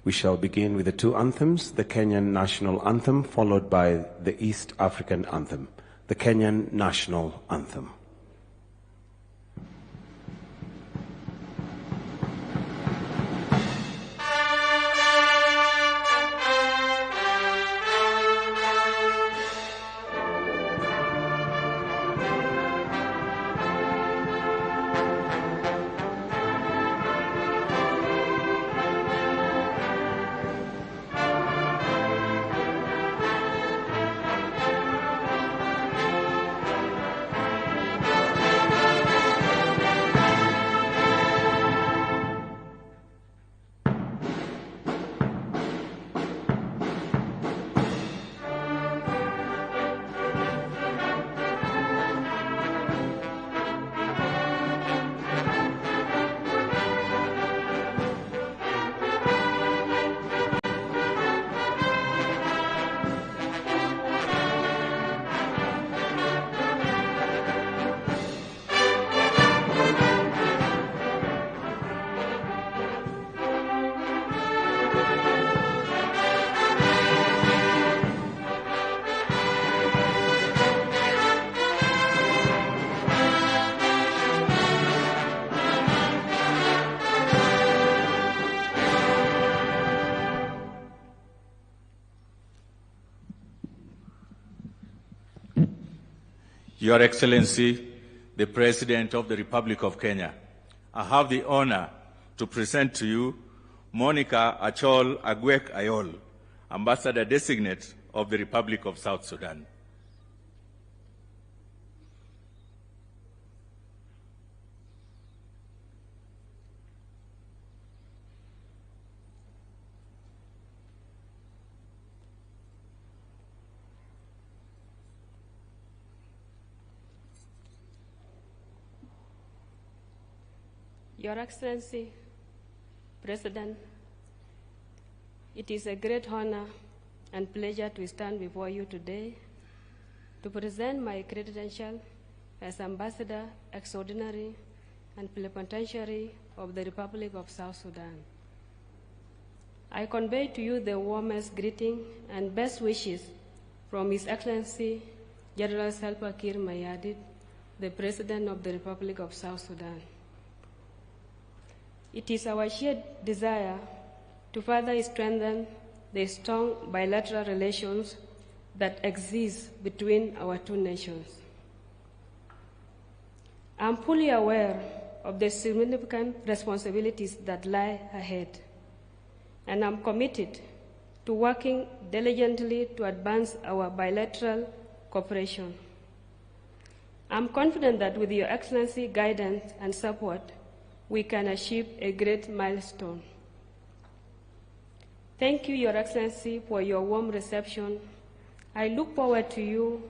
We shall begin with the two anthems, the Kenyan National Anthem, followed by the East African Anthem. The Kenyan National Anthem. Your Excellency, the President of the Republic of Kenya, I have the honor to present to you Monica Achol Agwek Ayol, Ambassador Designate of the Republic of South Sudan. Your Excellency, President, it is a great honor and pleasure to stand before you today to present my credential as Ambassador Extraordinary and Plenipotentiary of the Republic of South Sudan. I convey to you the warmest greeting and best wishes from His Excellency General Salva Kiir Mayardit, the President of the Republic of South Sudan. It is our shared desire to further strengthen the strong bilateral relations that exist between our two nations. I am fully aware of the significant responsibilities that lie ahead, and I'm committed to working diligently to advance our bilateral cooperation. I'm confident that with Your Excellency guidance and support, we can achieve a great milestone. Thank you, Your Excellency, for your warm reception. I look forward to you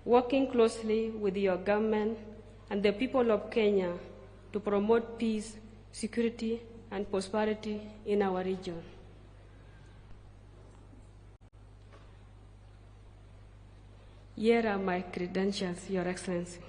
working closely with your government and the people of Kenya to promote peace, security, and prosperity in our region. Here are my credentials, Your Excellency.